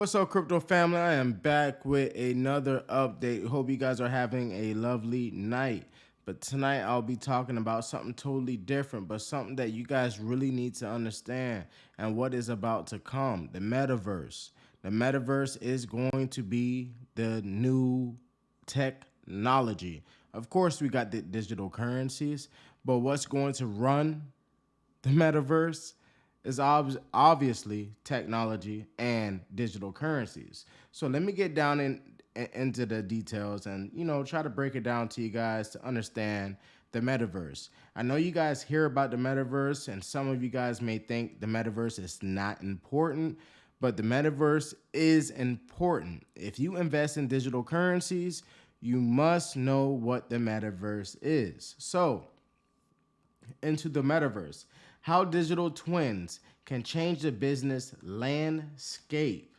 What's up, crypto family? I am back with another update. Hope you guys are having a lovely night. But tonight I'll be talking about something totally different, but something that you guys really need to understand and what is about to come, the metaverse. The metaverse is going to be the new technology. Of course, we got the digital currencies, but what's going to run the metaverse is obviously technology and digital currencies. So let me get down into the details and try to break it down to you guys to understand the metaverse. I know you guys hear about the metaverse, and some of you guys may think the metaverse is not important, but the metaverse is important. If you invest in digital currencies, you must know what the metaverse is. So into the metaverse, how digital twins can change the business landscape.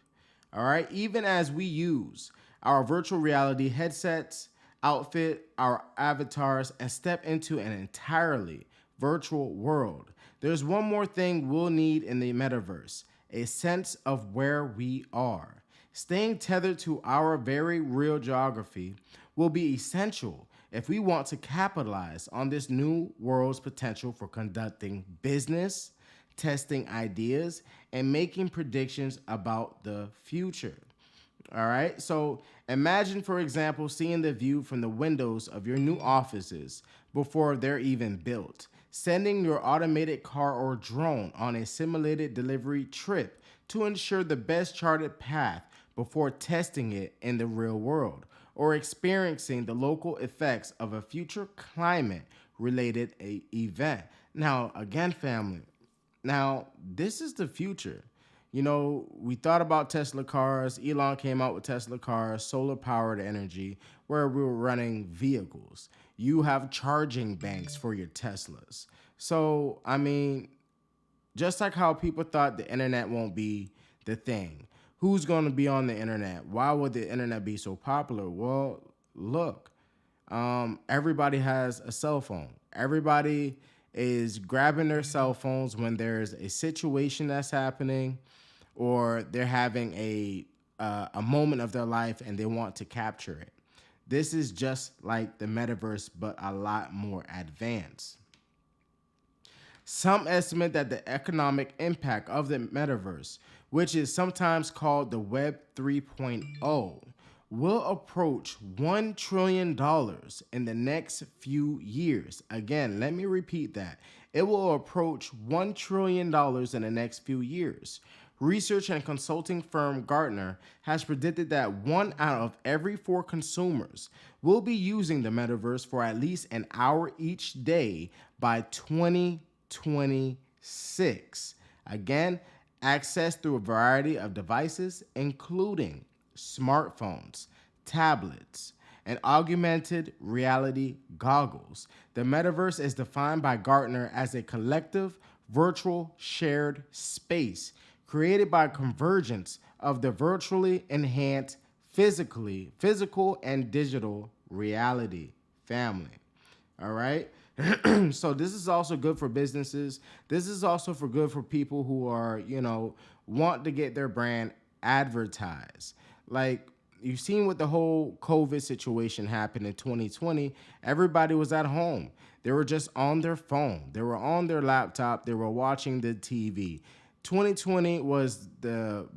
All right, even as we use our virtual reality headsets, outfit our avatars, and step into an entirely virtual world, there's one more thing we'll need in the metaverse: a sense of where we are. Staying tethered to our very real geography will be essential if we want to capitalize on this new world's potential for conducting business, testing ideas, and making predictions about the future. All right. So imagine, for example, seeing the view from the windows of your new offices before they're even built, sending your automated car or drone on a simulated delivery trip to ensure the best charted path before testing it in the real world, or experiencing the local effects of a future climate related event. Now, again, family, now this is the future. We thought about Tesla cars. Elon came out with Tesla cars, solar powered energy, where we were running vehicles. You have charging banks for your Teslas. So, I mean, just like how people thought the internet won't be the thing. Who's going to be on the internet? Why would the internet be so popular? Well, look, everybody has a cell phone. Everybody is grabbing their cell phones when there's a situation that's happening, or they're having a moment of their life and they want to capture it. This is just like the metaverse, but a lot more advanced. Some estimate that the economic impact of the metaverse, which is sometimes called the Web 3.0, will approach $1 trillion dollars in the next few years. Again, let me repeat that. It will approach $1 trillion dollars in the next few years. Research and consulting firm Gartner has predicted that 1 out of every 4 consumers will be using the metaverse for at least an hour each day by 2026. Again, access through a variety of devices, including smartphones, tablets, and augmented reality goggles. The metaverse is defined by Gartner as a collective virtual shared space created by convergence of the virtually enhanced physical and digital reality family. All right. So this is also good for businesses. This is also for good for people who are, want to get their brand advertised. Like, you've seen with the whole COVID situation happened in 2020, everybody was at home. They were just on their phone. They were on their laptop. They were watching the TV. 2020 was the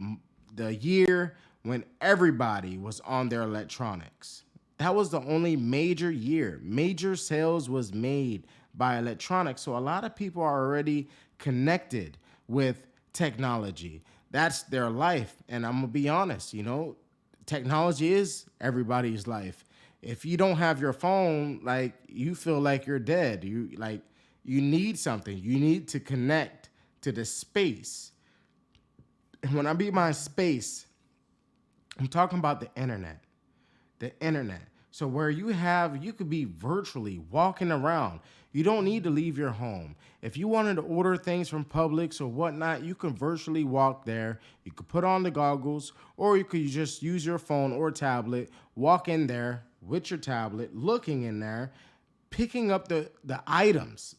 year when everybody was on their electronics. That was the only major year. Major sales was made by electronics. So a lot of people are already connected with technology. That's their life. And I'm going to be honest, technology is everybody's life. If you don't have your phone, like, you feel like you're dead. You need something. You need to connect to the space. And when I be my space, I'm talking about the internet. The internet. So where you could be virtually walking around. You don't need to leave your home. If you wanted to order things from Publix or whatnot, you can virtually walk there. You could put on the goggles, or you could just use your phone or tablet, walk in there with your tablet, looking in there, picking up the items,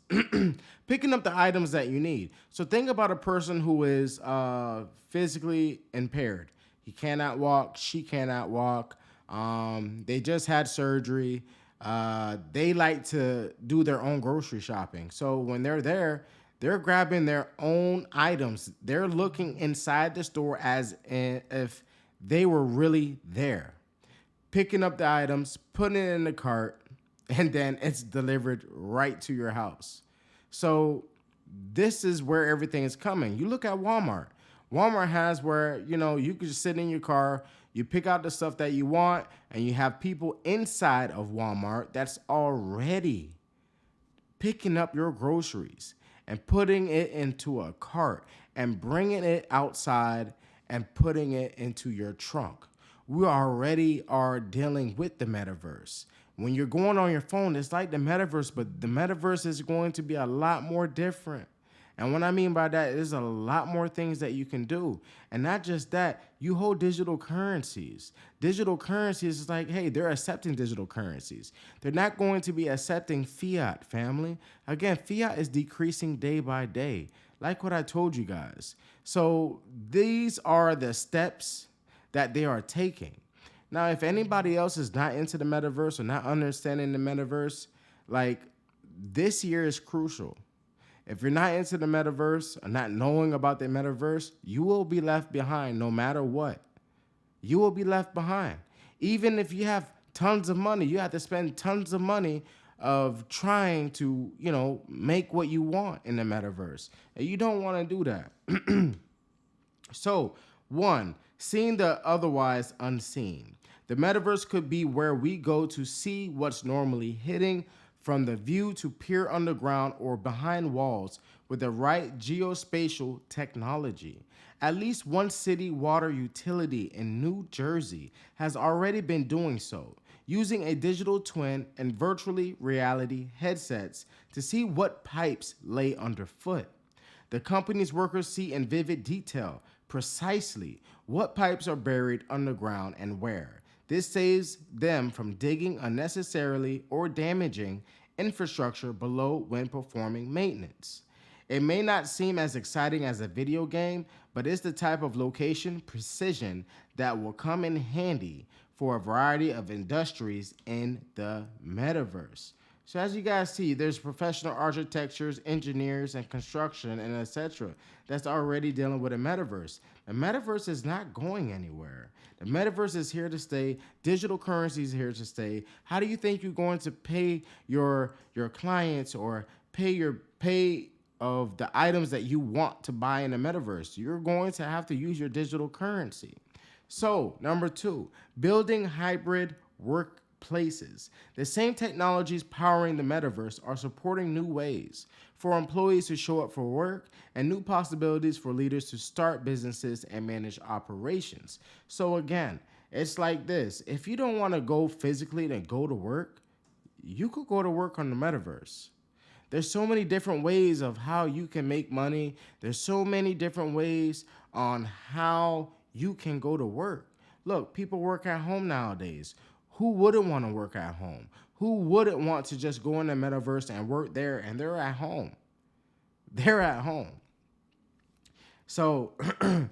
picking up the items that you need. So think about a person who is physically impaired. He cannot walk. She cannot walk. They just had surgery. They like to do their own grocery shopping. So when they're there, they're grabbing their own items. They're looking inside the store as if they were really there, picking up the items, putting it in the cart, and then it's delivered right to your house. So this is where everything is coming. You look at Walmart. Walmart has where, you could just sit in your car, you pick out the stuff that you want, and you have people inside of Walmart that's already picking up your groceries and putting it into a cart and bringing it outside and putting it into your trunk. We already are dealing with the metaverse. When you're going on your phone, it's like the metaverse, but the metaverse is going to be a lot more different. And what I mean by that is a lot more things that you can do. And not just that, you hold digital currencies. Digital currencies is like, hey, they're accepting digital currencies. They're not going to be accepting fiat, family. Again, fiat is decreasing day by day, like what I told you guys. So these are the steps that they are taking. Now, if anybody else is not into the metaverse or not understanding the metaverse, like, this year is crucial. If you're not into the metaverse or not knowing about the metaverse, you will be left behind no matter what. You will be left behind. Even if you have tons of money, you have to spend tons of money of trying to, make what you want in the metaverse. And you don't want to do that. So, one, seeing the otherwise unseen. The metaverse could be where we go to see what's normally hidden from the view, to peer underground or behind walls with the right geospatial technology. At least one city water utility in New Jersey has already been doing so, using a digital twin and virtually reality headsets to see what pipes lay underfoot. The company's workers see in vivid detail precisely what pipes are buried underground and where. This saves them from digging unnecessarily or damaging infrastructure below when performing maintenance. It may not seem as exciting as a video game, but it's the type of location precision that will come in handy for a variety of industries in the metaverse. So as you guys see, there's professional architectures, engineers, and construction, and etc. that's already dealing with a metaverse. The metaverse is not going anywhere. The metaverse is here to stay. Digital currency is here to stay. How do you think you're going to pay your clients or pay of the items that you want to buy in the metaverse? You're going to have to use your digital currency. So, number two, building hybrid workplaces. The same technologies powering the metaverse are supporting new ways for employees to show up for work and new possibilities for leaders to start businesses and manage operations. So again, it's like this. If you don't want to go physically and go to work, you could go to work on the metaverse. There's so many different ways of how you can make money. There's so many different ways on how you can go to work. Look, people work at home nowadays. Who wouldn't want to work at home? Who wouldn't want to just go in the metaverse and work there, and they're at home? They're at home. So, a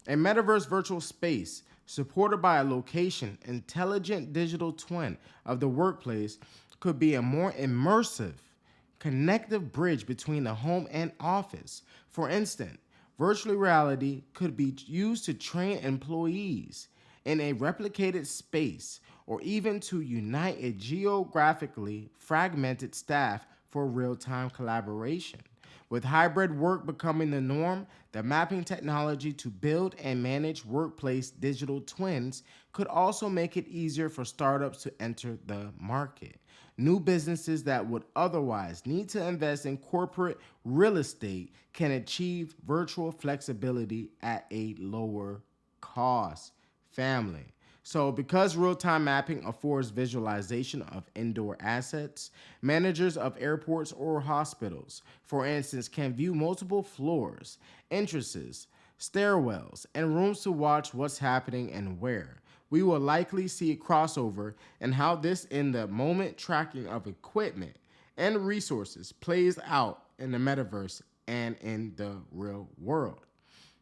metaverse virtual space supported by a location, intelligent digital twin of the workplace could be a more immersive, connective bridge between the home and office. For instance, virtual reality could be used to train employees in a replicated space or even to unite a geographically fragmented staff for real-time collaboration. With hybrid work becoming the norm, the mapping technology to build and manage workplace digital twins could also make it easier for startups to enter the market. New businesses that would otherwise need to invest in corporate real estate can achieve virtual flexibility at a lower cost. Family. So, because real-time mapping affords visualization of indoor assets, managers of airports or hospitals, for instance, can view multiple floors, entrances, stairwells, and rooms to watch what's happening and where. We will likely see a crossover in how this in the moment tracking of equipment and resources plays out in the metaverse and in the real world.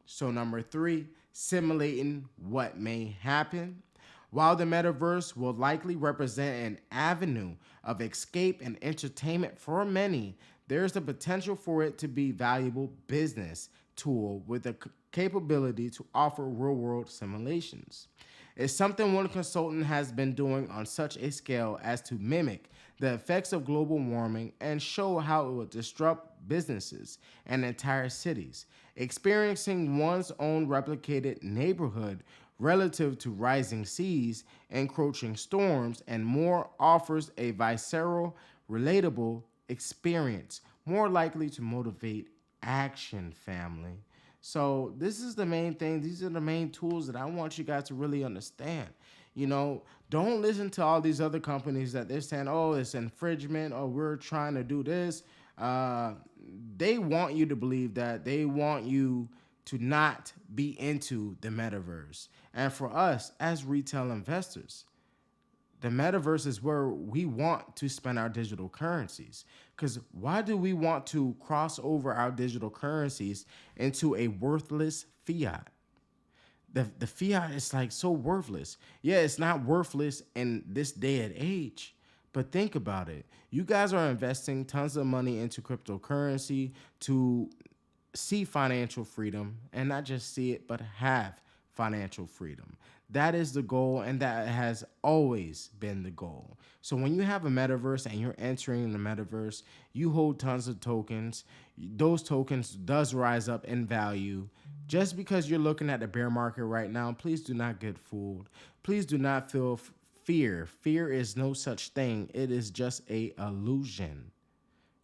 So number three, simulating what may happen. While the metaverse will likely represent an avenue of escape and entertainment for many, there's the potential for it to be a valuable business tool with the capability to offer real-world simulations. It's something one consultant has been doing on such a scale as to mimic the effects of global warming and show how it will disrupt businesses and entire cities. Experiencing one's own replicated neighborhood relative to rising seas, encroaching storms, and more offers a visceral, relatable experience, more likely to motivate action, family. So this is the main thing. These are the main tools that I want you guys to really understand. You know, don't listen to all these other companies that they're saying, oh, it's infringement, or we're trying to do this. Uh, they want you to believe that. They want you to not be into the metaverse. And for us as retail investors, the metaverse is where we want to spend our digital currencies. Because why do we want to cross over our digital currencies into a worthless fiat? The fiat is like so worthless. Yeah, it's not worthless in this day and age. But think about it. You guys are investing tons of money into cryptocurrency to see financial freedom, and not just see it, but have financial freedom. That is the goal, and that has always been the goal. So when you have a metaverse and you're entering the metaverse, you hold tons of tokens. Those tokens does rise up in value. Just because you're looking at the bear market right now, please do not get fooled. Please do not feel fear. Fear is no such thing. It is just a illusion.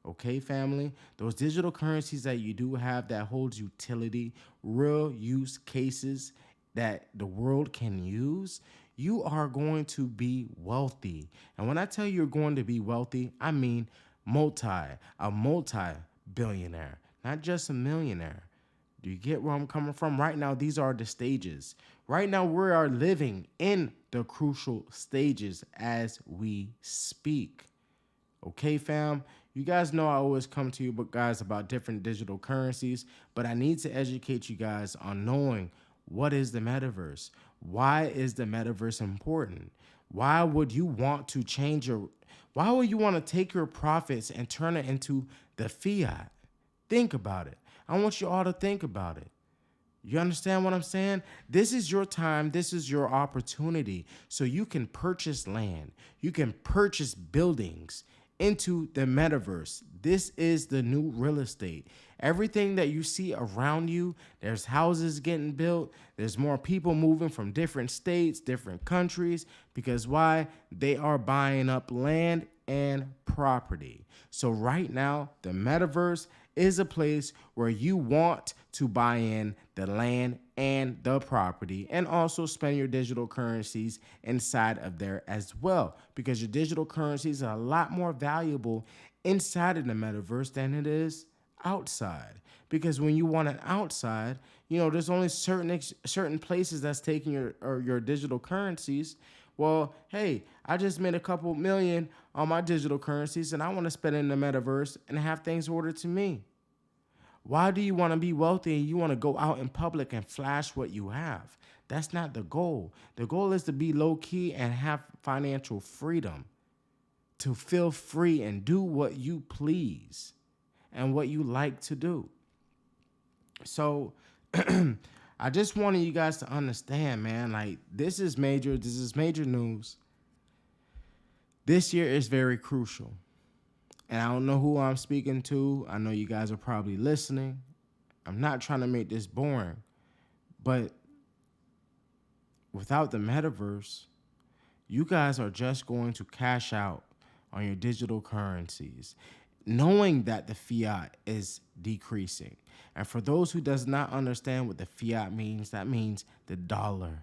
Okay, family? Those digital currencies that you do have that holds utility, real use cases that the world can use, you are going to be wealthy. And when I tell you you're going to be wealthy, I mean a multi-billionaire, not just a millionaire. Do you get where I'm coming from? Right now, these are the stages. Right now, we are living in the crucial stages as we speak. Okay, fam? You guys know I always come to you guys about different digital currencies, but I need to educate you guys on knowing what is the metaverse. Why is the metaverse important? Why would you want to why would you want to take your profits and turn it into the fiat? Think about it. I want you all to think about it. You understand what I'm saying? This is your time. This is your opportunity. So you can purchase land. You can purchase buildings into the metaverse. This is the new real estate. Everything that you see around you, there's houses getting built. There's more people moving from different states, different countries, because why? They are buying up land and property. So right now, the metaverse is a place where you want to buy in the land and the property, and also spend your digital currencies inside of there as well, because your digital currencies are a lot more valuable inside of the metaverse than it is outside. Because when you want it outside, there's only certain places that's taking your digital currencies. Well, hey, I just made a couple million on my digital currencies, and I want to spend it in the metaverse and have things ordered to me. Why do you want to be wealthy and you want to go out in public and flash what you have? That's not the goal. The goal is to be low key and have financial freedom, to feel free and do what you please and what you like to do. So I just wanted you guys to understand, man, like this is major. This is major news. This year is very crucial. And I don't know who I'm speaking to. I know you guys are probably listening. I'm not trying to make this boring, but without the metaverse, you guys are just going to cash out on your digital currencies, knowing that the fiat is decreasing. And for those who does not understand what the fiat means, that means the dollar,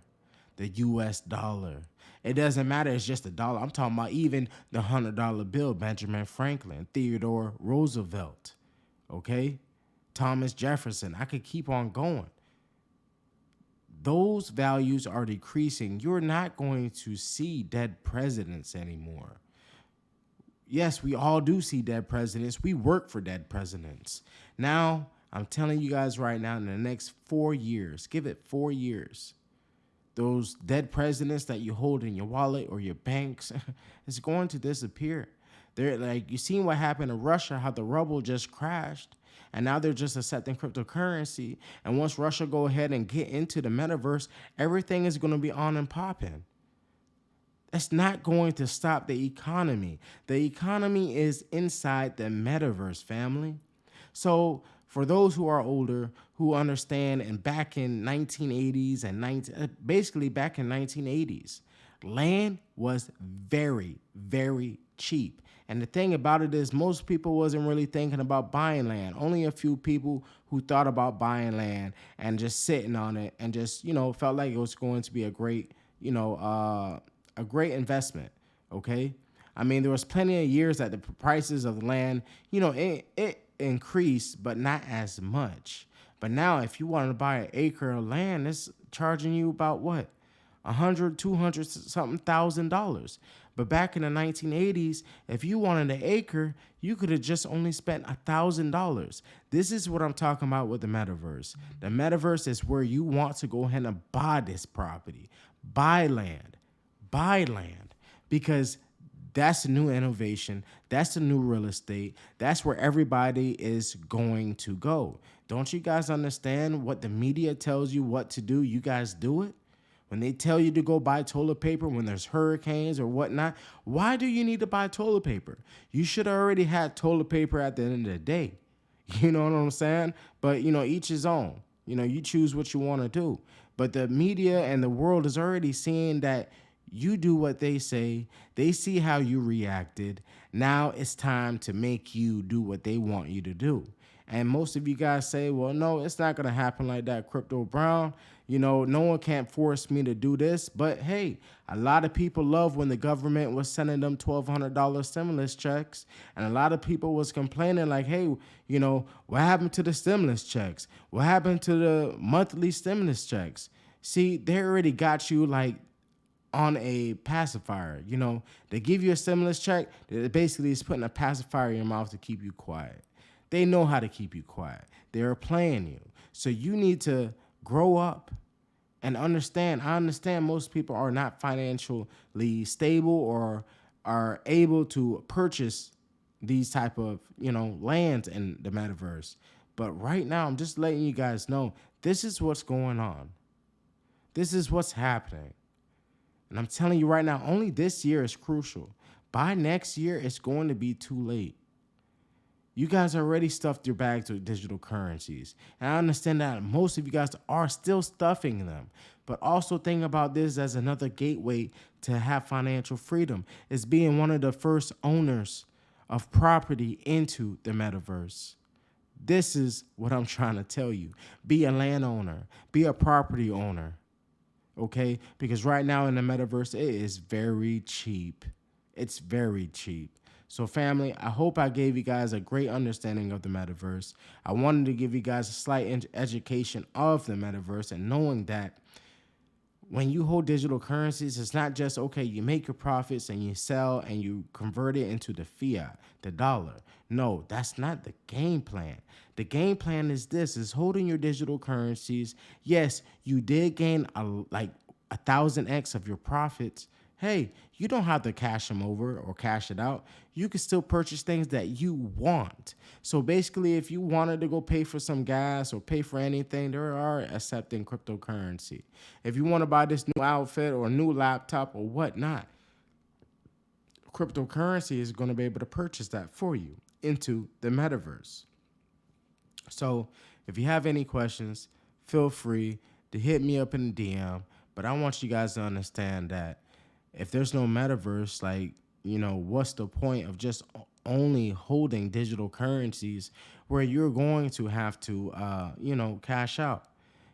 the US dollar. It doesn't matter, it's just a dollar. I'm talking about even the $100 bill, Benjamin Franklin, Theodore Roosevelt, okay? Thomas Jefferson. I could keep on going. Those values are decreasing. You're not going to see dead presidents anymore. Yes, we all do see dead presidents. We work for dead presidents. Now, I'm telling you guys right now, in the next 4 years, give it 4 years, those dead presidents that you hold in your wallet or your banks, it's going to disappear. They're like, you seen what happened in Russia, how the ruble just crashed, and now they're just accepting cryptocurrency. And once Russia go ahead and get into the metaverse, everything is going to be on and popping. That's not going to stop the economy. The economy is inside the metaverse, family. So for those who are older, who understand, and back in 1980s and basically back in 1980s, land was very, very cheap. And the thing about it is most people wasn't really thinking about buying land. Only a few people who thought about buying land and just sitting on it and just, felt like it was going to be a great, a great investment. Okay. I mean, there was plenty of years that the prices of the land, it increased, but not as much. But now, if you want to buy an acre of land, it's charging you about what? 100, 200 something $1,000. But back in the 1980s, if you wanted an acre, you could have just only spent $1,000. This is what I'm talking about with the metaverse. The metaverse is where you want to go ahead and buy this property, buy land, because that's a new innovation. That's the new real estate. That's where everybody is going to go. Don't you guys understand what the media tells you what to do? You guys do it. When they tell you to go buy toilet paper when there's hurricanes or whatnot, why do you need to buy toilet paper? You should have already had toilet paper at the end of the day. You know what I'm saying? But, each his own. You choose what you want to do. But the media and the world is already seeing that you do what they say. They see how you reacted. Now it's time to make you do what they want you to do. And most of you guys say, well, no, it's not going to happen like that, Crypto Brown. No one can't force me to do this. But hey, a lot of people love when the government was sending them $1,200 stimulus checks. And a lot of people was complaining like, hey, what happened to the stimulus checks? What happened to the monthly stimulus checks? See, they already got you like on a pacifier. They give you a stimulus check. It basically is putting a pacifier in your mouth to keep you quiet. They know how to keep you quiet. They're playing you. So you need to grow up and understand. I understand most people are not financially stable or are able to purchase these type of, lands in the metaverse. But right now, I'm just letting you guys know, this is what's going on. This is what's happening. And I'm telling you right now, only this year is crucial. By next year, it's going to be too late. You guys already stuffed your bags with digital currencies. And I understand that most of you guys are still stuffing them. But also think about this as another gateway to have financial freedom, is being one of the first owners of property into the metaverse. This is what I'm trying to tell you. Be a landowner. Be a property owner. Okay? Because right now in the metaverse, it is very cheap. It's very cheap. So family, I hope I gave you guys a great understanding of the metaverse. I wanted to give you guys a slight education of the metaverse and knowing that when you hold digital currencies, it's not just, okay, you make your profits and you sell and you convert it into the fiat, the dollar. No, that's not the game plan. The game plan is this, is holding your digital currencies. Yes, you did gain like 1,000x of your profits. Hey, you don't have to cash them over or cash it out. You can still purchase things that you want. So basically, if you wanted to go pay for some gas or pay for anything, they are accepting cryptocurrency. If you want to buy this new outfit or new laptop or whatnot, cryptocurrency is going to be able to purchase that for you into the metaverse. So if you have any questions, feel free to hit me up in the DM. But I want you guys to understand that if there's no metaverse, like, what's the point of just only holding digital currencies where you're going to have to, cash out?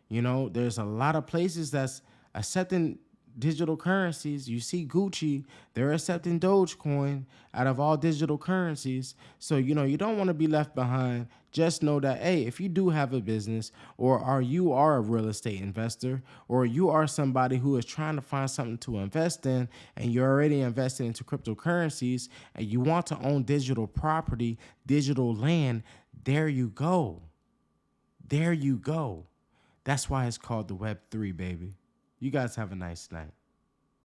There's a lot of places that's accepting digital currencies. You see Gucci, they're accepting Dogecoin out of all digital currencies. So, you don't want to be left behind. Just know that, hey, if you do have a business or you are a real estate investor or you are somebody who is trying to find something to invest in and you're already invested into cryptocurrencies and you want to own digital property, digital land, there you go. There you go. That's why it's called the Web3, baby. You guys have a nice night.